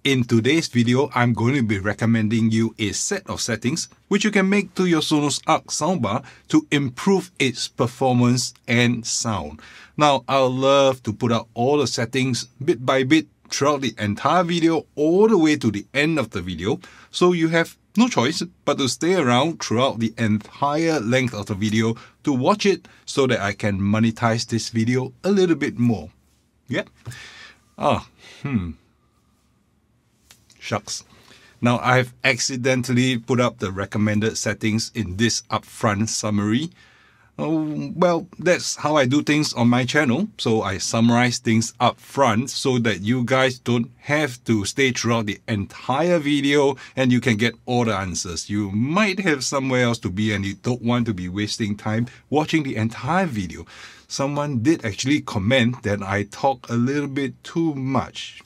In today's video, I'm going to be recommending you a set of settings which you can make to your Sonos Arc soundbar to improve its performance and sound. Now, I'll love to put out all the settings bit by bit throughout the entire video all the way to the end of the video, so you have no choice but to stay around throughout the entire length of the video to watch it so that I can monetize this video a little bit more. Yeah? Shucks. Now, I've accidentally put up the recommended settings in this upfront summary. Well, that's how I do things on my channel. So I summarize things up front so that you guys don't have to stay throughout the entire video and you can get all the answers. You might have somewhere else to be and you don't want to be wasting time watching the entire video. Someone did actually comment that I talk a little bit too much.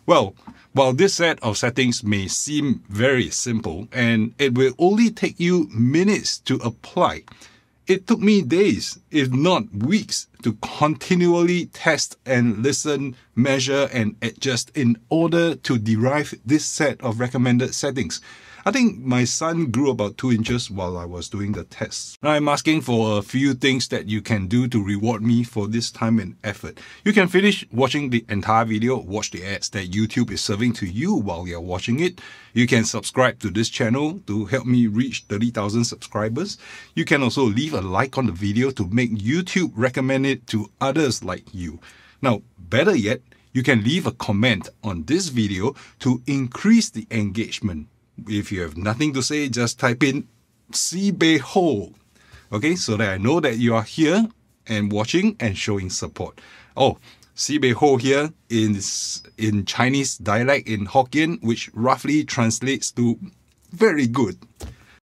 Well, while this set of settings may seem very simple and it will only take you minutes to apply, it took me days, if not weeks, to continually test and listen, measure and adjust in order to derive this set of recommended settings. I think my son grew about 2 inches while I was doing the tests. Now, I'm asking for a few things that you can do to reward me for this time and effort. You can finish watching the entire video, watch the ads that YouTube is serving to you while you're watching it. You can subscribe to this channel to help me reach 30,000 subscribers. You can also leave a like on the video to make YouTube recommend it to others like you. Now, better yet, you can leave a comment on this video to increase the engagement. If you have nothing to say, just type in Sibei Ho, okay, so that I know that you are here and watching and showing support. Oh, Sibei Ho here is in Chinese dialect in Hokkien, which roughly translates to very good.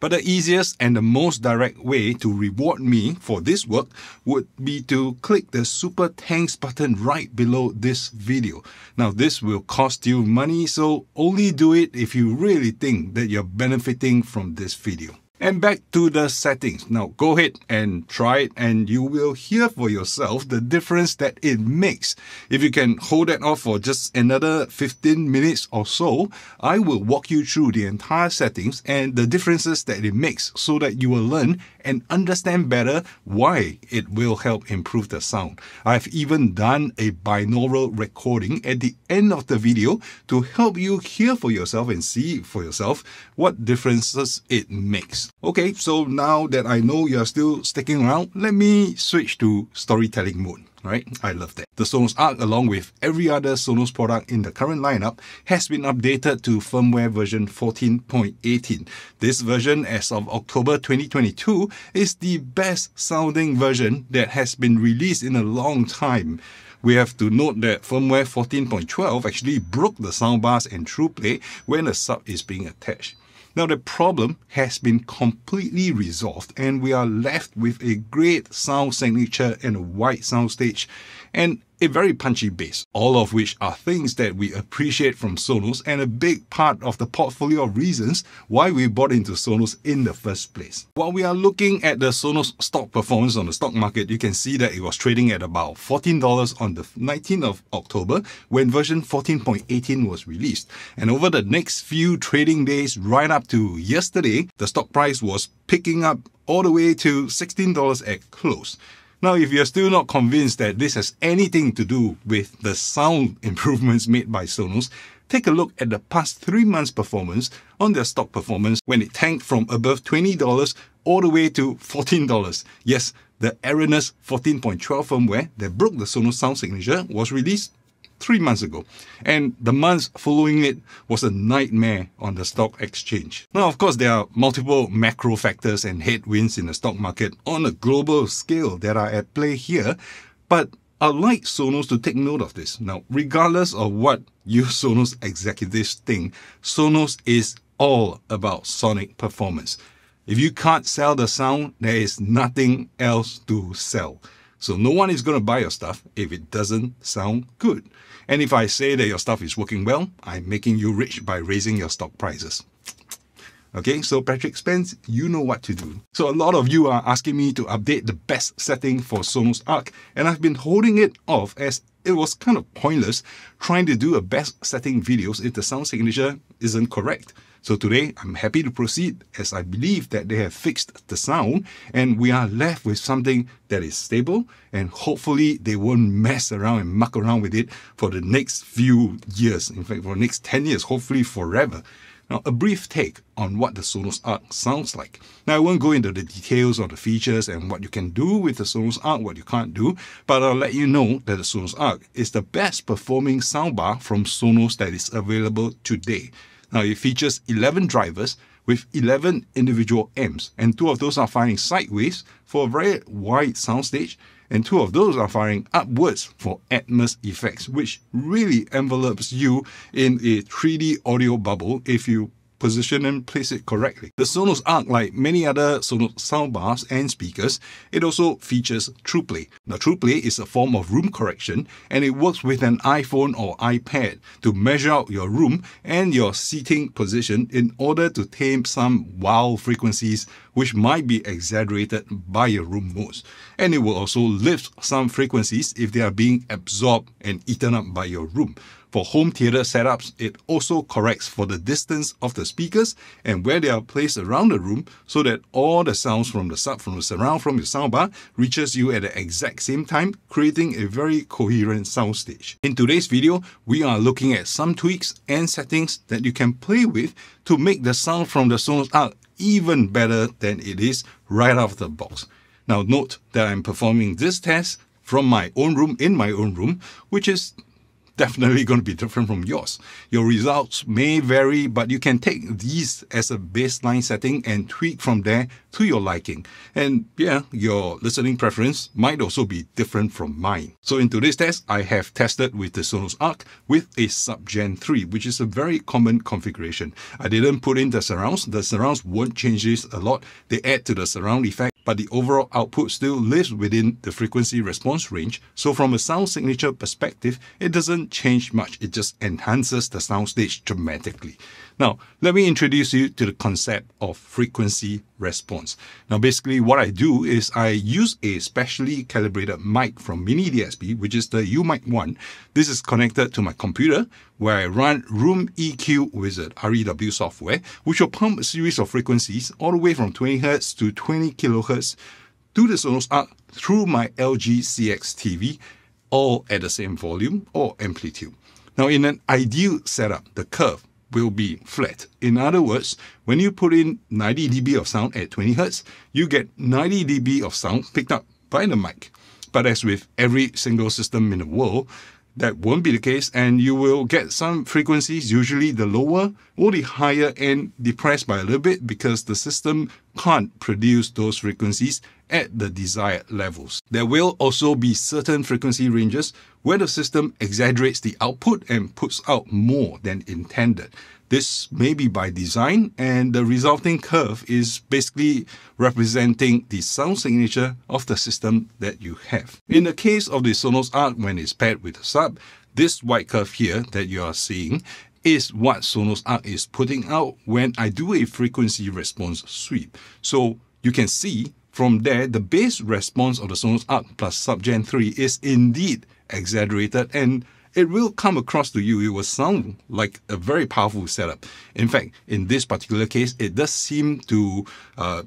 But the easiest and the most direct way to reward me for this work would be to click the super thanks button right below this video. Now, this will cost you money, so only do it if you really think that you're benefiting from this video. And back to the settings. Now, go ahead and try it and you will hear for yourself the difference that it makes. If you can hold that off for just another 15 minutes or so, I will walk you through the entire settings and the differences that it makes so that you will learn and understand better why it will help improve the sound. I've even done a binaural recording at the end of the video to help you hear for yourself and see for yourself what differences it makes. Okay, so now that I know you're still sticking around, let me switch to storytelling mode. Right? I love that. The Sonos Arc, along with every other Sonos product in the current lineup, has been updated to firmware version 14.18. This version, as of October 2022, is the best sounding version that has been released in a long time. We have to note that firmware 14.12 actually broke the soundbars and TruePlay when a sub is being attached. Now, the problem has been completely resolved and we are left with a great sound signature and a wide soundstage and a very punchy bass, all of which are things that we appreciate from Sonos and a big part of the portfolio of reasons why we bought into Sonos in the first place. While we are looking at the Sonos stock performance on the stock market, you can see that it was trading at about $14 on the 19th of October when version 14.18 was released. And over the next few trading days right up to yesterday, the stock price was picking up all the way to $16 at close. Now, if you're still not convinced that this has anything to do with the sound improvements made by Sonos, take a look at the past 3 months' performance on their stock performance when it tanked from above $20 all the way to $14. Yes, the erroneous 14.12 firmware that broke the Sonos sound signature was released 3 months ago, and the months following it was a nightmare on the stock exchange. Now, of course, there are multiple macro factors and headwinds in the stock market on a global scale that are at play here, but I'd like Sonos to take note of this. Now, regardless of what you Sonos executives think, Sonos is all about sonic performance. If you can't sell the sound, there is nothing else to sell. So no one is going to buy your stuff if it doesn't sound good. And if I say that your stuff is working well, I'm making you rich by raising your stock prices. Okay, so Patrick Spence, you know what to do. So a lot of you are asking me to update the best setting for Sonos Arc, and I've been holding it off as it was kind of pointless trying to do a best setting videos if the sound signature isn't correct. So today, I'm happy to proceed as I believe that they have fixed the sound and we are left with something that is stable, and hopefully they won't mess around and muck around with it for the next few years. In fact, for the next 10 years, hopefully forever. Now, a brief take on what the Sonos Arc sounds like. Now, I won't go into the details of the features and what you can do with the Sonos Arc, what you can't do, but I'll let you know that the Sonos Arc is the best performing soundbar from Sonos that is available today. Now, it features 11 drivers with 11 individual amps, and 2 of those are firing sideways for a very wide soundstage, and 2 of those are firing upwards for Atmos effects, which really envelopes you in a 3D audio bubble if you position and place it correctly. The Sonos Arc, like many other Sonos soundbars and speakers, it also features TruePlay. Now, TruePlay is a form of room correction, and it works with an iPhone or iPad to measure out your room and your seating position in order to tame some wild frequencies which might be exaggerated by your room modes. And it will also lift some frequencies if they are being absorbed and eaten up by your room. For home theater setups, it also corrects for the distance of the speakers and where they are placed around the room so that all the sounds from the surround from your soundbar reaches you at the exact same time, creating a very coherent soundstage. In today's video, we are looking at some tweaks and settings that you can play with to make the sound from the Sonos Arc even better than it is right out of the box. Now, note that I'm performing this test from my own room, in my own room, which is definitely going to be different from yours. Your results may vary, but you can take these as a baseline setting and tweak from there to your liking. And yeah, your listening preference might also be different from mine. So in today's test, I have tested with the Sonos Arc with a Sub Gen 3, which is a very common configuration. I didn't put in the surrounds. The surrounds won't change this a lot. They add to the surround effect, but the overall output still lives within the frequency response range. So from a sound signature perspective, it doesn't change much. It just enhances the soundstage dramatically. Now, let me introduce you to the concept of frequency response. Now, basically what I do is I use a specially calibrated mic from Mini DSP, which is the UMic 1. This is connected to my computer where I run Room EQ Wizard, REW software, which will pump a series of frequencies all the way from 20 Hz to 20 kHz to the Sonos Arc through my LG CX TV, all at the same volume or amplitude. Now, in an ideal setup, the curve will be flat. In other words, when you put in 90 dB of sound at 20 Hz, you get 90 dB of sound picked up by the mic. But as with every single system in the world, that won't be the case, and you will get some frequencies, usually the lower or the higher end, depressed by a little bit because the system can't produce those frequencies at the desired levels. There will also be certain frequency ranges where the system exaggerates the output and puts out more than intended. This may be by design, and the resulting curve is basically representing the sound signature of the system that you have. In the case of the Sonos Arc, when it's paired with the Sub, this white curve here that you are seeing is what Sonos Arc is putting out when I do a frequency response sweep. So you can see from there, the bass response of the Sonos Arc plus Sub Gen 3 is indeed exaggerated, and it will come across to you. It will sound like a very powerful setup. In fact, in this particular case, it does seem to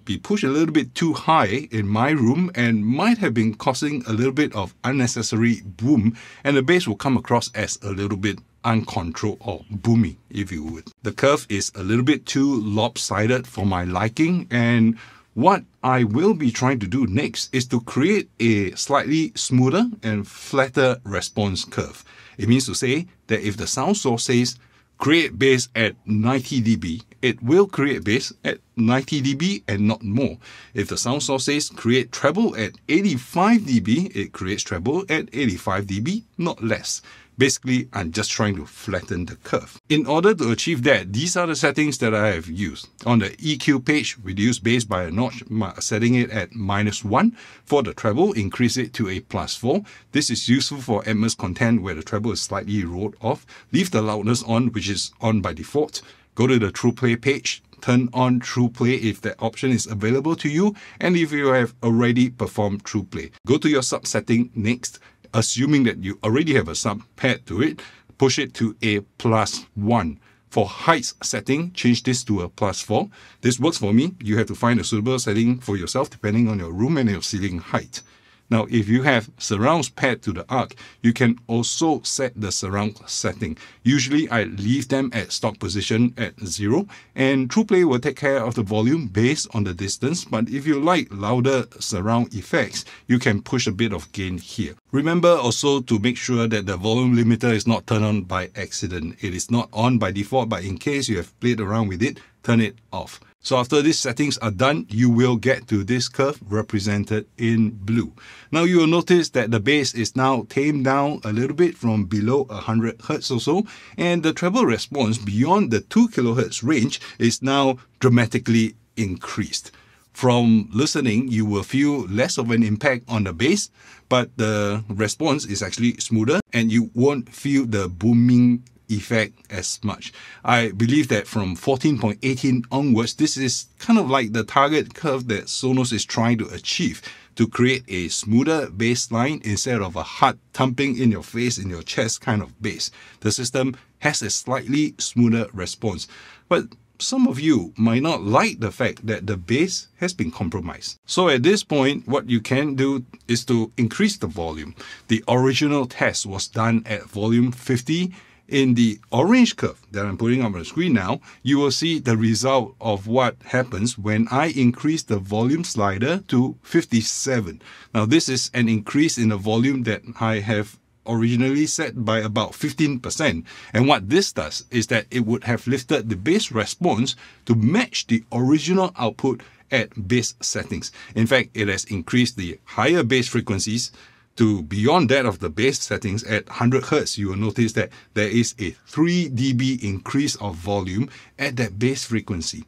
be pushed a little bit too high in my room and might have been causing a little bit of unnecessary boom, and the bass will come across as a little bit uncontrolled or boomy, if you would. The curve is a little bit too lopsided for my liking, and what I will be trying to do next is to create a slightly smoother and flatter response curve. It means to say that if the sound source says create bass at 90 dB, it will create bass at 90 dB and not more. If the sound source says create treble at 85 dB, it creates treble at 85 dB, not less. Basically, I'm just trying to flatten the curve. In order to achieve that, these are the settings that I have used. On the EQ page, reduce bass by a notch, setting it at -1. For the treble, increase it to a +4. This is useful for Atmos content where the treble is slightly rolled off. Leave the loudness on, which is on by default. Go to the TruePlay page. Turn on TruePlay if that option is available to you, and if you have already performed TruePlay. Go to your sub setting next. assuming that you already have a sub paired to it, push it to a +1. For height setting, change this to a +4. This works for me. You have to find a suitable setting for yourself depending on your room and your ceiling height. Now, if you have surrounds paired to the Arc, you can also set the surround setting. Usually, I leave them at stock position at 0, and TruePlay will take care of the volume based on the distance. But if you like louder surround effects, you can push a bit of gain here. Remember also to make sure that the volume limiter is not turned on by accident. It is not on by default, but in case you have played around with it, turn it off. So after these settings are done, you will get to this curve represented in blue. Now you will notice that the bass is now tamed down a little bit from below 100 Hz or so, and the treble response beyond the 2 kHz range is now dramatically increased. From listening, you will feel less of an impact on the bass, but the response is actually smoother and you won't feel the booming effect as much. I believe that from 14.18 onwards, this is kind of like the target curve that Sonos is trying to achieve to create a smoother bass line instead of a hard thumping in your face, in your chest kind of bass. The system has a slightly smoother response, but some of you might not like the fact that the bass has been compromised. So at this point, what you can do is to increase the volume. The original test was done at volume 50. In the orange curve that I'm putting up on the screen now, you will see the result of what happens when I increase the volume slider to 57. Now this is an increase in the volume that I have originally set by about 15%. And what this does is that it would have lifted the bass response to match the original output at bass settings. In fact, it has increased the higher bass frequencies to beyond that of the bass settings at 100 Hz. You will notice that there is a 3 dB increase of volume at that bass frequency.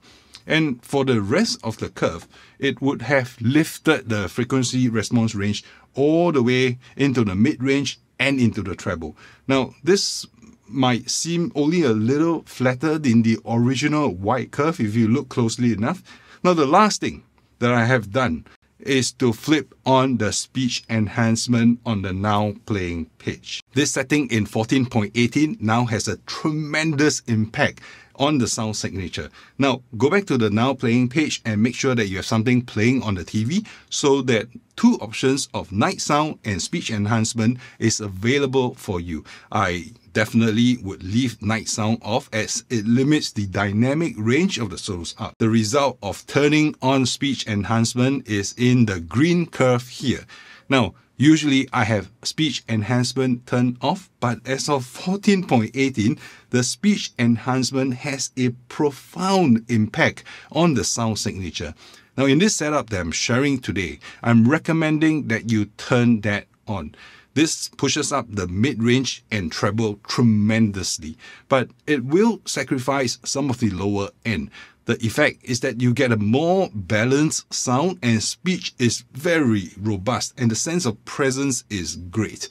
And for the rest of the curve, it would have lifted the frequency response range all the way into the mid-range and into the treble. Now, this might seem only a little flatter than the original white curve if you look closely enough. Now, the last thing that I have done is to flip on the speech enhancement on the now playing page. This setting in 14.18 now has a tremendous impact on the sound signature. Now, go back to the now playing page and make sure that you have something playing on the TV so that two options of night sound and speech enhancement is available for you. I definitely would leave night sound off as it limits the dynamic range of the Sonos Arc. The result of turning on speech enhancement is in the green curve here. Now, usually I have speech enhancement turned off, but as of 14.18, the speech enhancement has a profound impact on the sound signature. Now, in this setup that I'm sharing today, I'm recommending that you turn that on. This pushes up the mid-range and treble tremendously, but it will sacrifice some of the lower end. The effect is that you get a more balanced sound and speech is very robust and the sense of presence is great.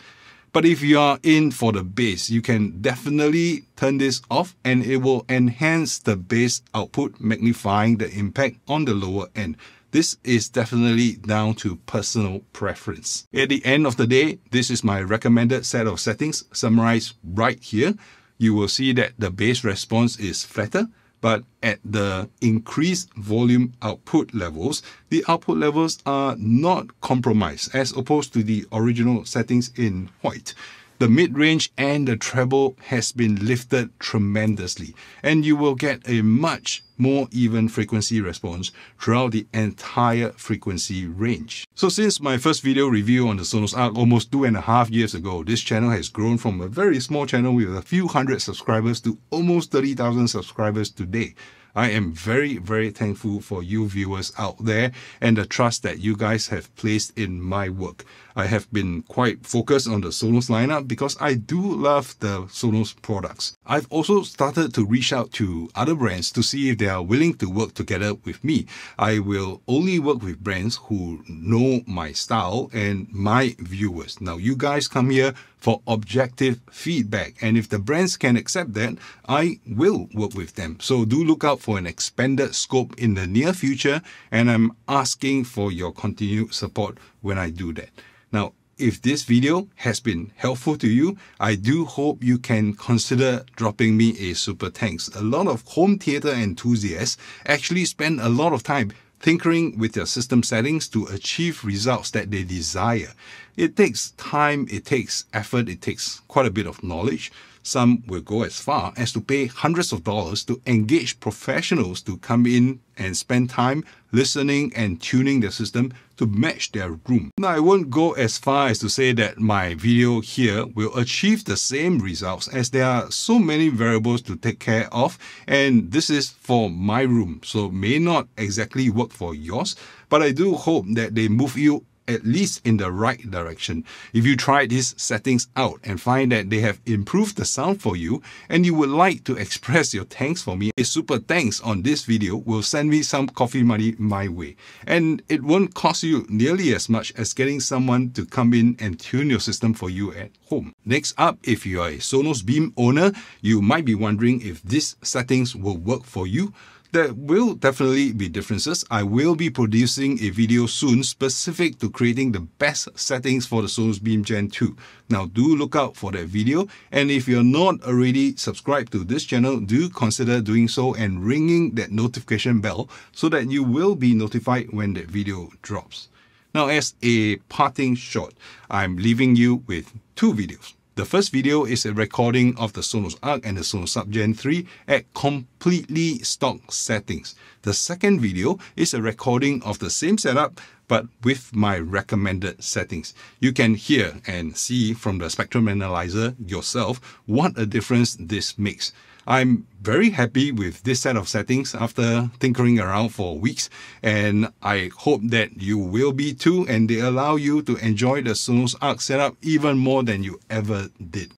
But if you are in for the bass, you can definitely turn this off and it will enhance the bass output, magnifying the impact on the lower end. This is definitely down to personal preference. At the end of the day, this is my recommended set of settings summarized right here. You will see that the bass response is flatter, but at the increased volume output levels, the output levels are not compromised as opposed to the original settings in white. The mid-range and the treble has been lifted tremendously, and you will get a much more even frequency response throughout the entire frequency range. So since my first video review on the Sonos Arc almost 2.5 years ago, this channel has grown from a very small channel with a few hundred subscribers to almost 30,000 subscribers today. I am very, very thankful for you viewers out there and the trust that you guys have placed in my work. I have been quite focused on the Sonos lineup because I do love the Sonos products. I've also started to reach out to other brands to see if they are willing to work together with me. I will only work with brands who know my style and my viewers. Now, you guys come here for objective feedback, and if the brands can accept that, I will work with them. So do look out for an expanded scope in the near future, and I'm asking for your continued support when I do that. Now, if this video has been helpful to you, I do hope you can consider dropping me a super thanks. A lot of home theater enthusiasts actually spend a lot of time tinkering with their system settings to achieve results that they desire. It takes time, it takes effort, it takes quite a bit of knowledge. Some will go as far as to pay hundreds of dollars to engage professionals to come in and spend time listening and tuning the system to match their room. Now, I won't go as far as to say that my video here will achieve the same results, as there are so many variables to take care of, and this is for my room, so may not exactly work for yours, but I do hope that they move you at least in the right direction. If you try these settings out and find that they have improved the sound for you, and you would like to express your thanks for me, a super thanks on this video will send me some coffee money my way. And it won't cost you nearly as much as getting someone to come in and tune your system for you at home. Next up, if you are a Sonos Beam owner, you might be wondering if these settings will work for you. There will definitely be differences. I will be producing a video soon specific to creating the best settings for the Sonos Beam Gen 2. Now do look out for that video, and if you're not already subscribed to this channel, do consider doing so and ringing that notification bell so that you will be notified when that video drops. Now, as a parting shot, I'm leaving you with two videos. The first video is a recording of the Sonos Arc and the Sonos Sub Gen 3 at completely stock settings. The second video is a recording of the same setup but with my recommended settings. You can hear and see from the spectrum analyzer yourself what a difference this makes. I'm very happy with this set of settings after tinkering around for weeks, and I hope that you will be too, and they allow you to enjoy the Sonos Arc setup even more than you ever did.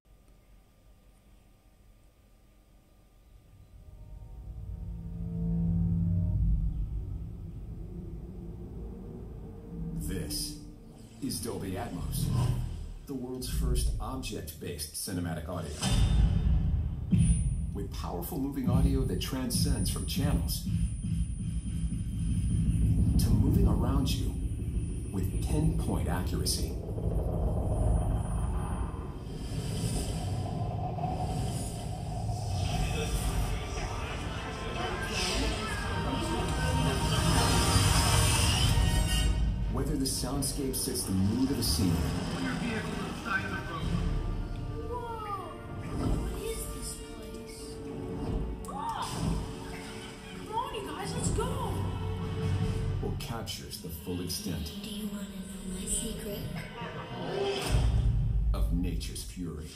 This is Dolby Atmos, the world's first object-based cinematic audio. With powerful moving audio that transcends from channels to moving around you with pinpoint accuracy. Whether the soundscape sets the mood of the scene, captures the full extent. Do you want to know my secret? Of nature's fury.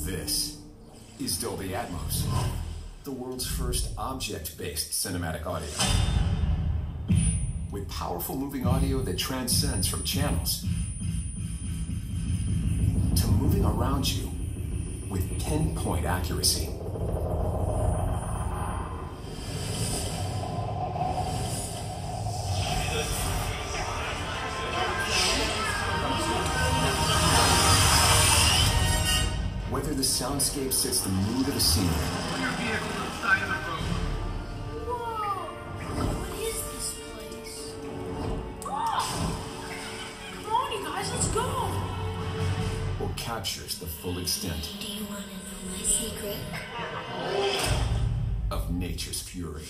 This is Dolby Atmos, the world's first object-based cinematic audio. With powerful moving audio that transcends from channels to moving around you with pinpoint accuracy. Whether the soundscape sets the mood of the scene. Whoa! What is this place? Come on, you guys, let's go! Or captures the full extent. Do you want to know my secret? Of nature's fury.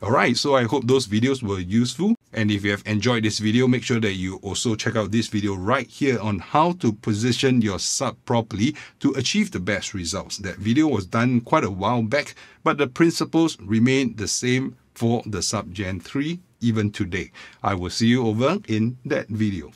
Alright, so I hope those videos were useful. And if you have enjoyed this video, make sure that you also check out this video right here on how to position your sub properly to achieve the best results. That video was done quite a while back, but the principles remain the same for the Sub Gen 3 even today. I will see you over in that video.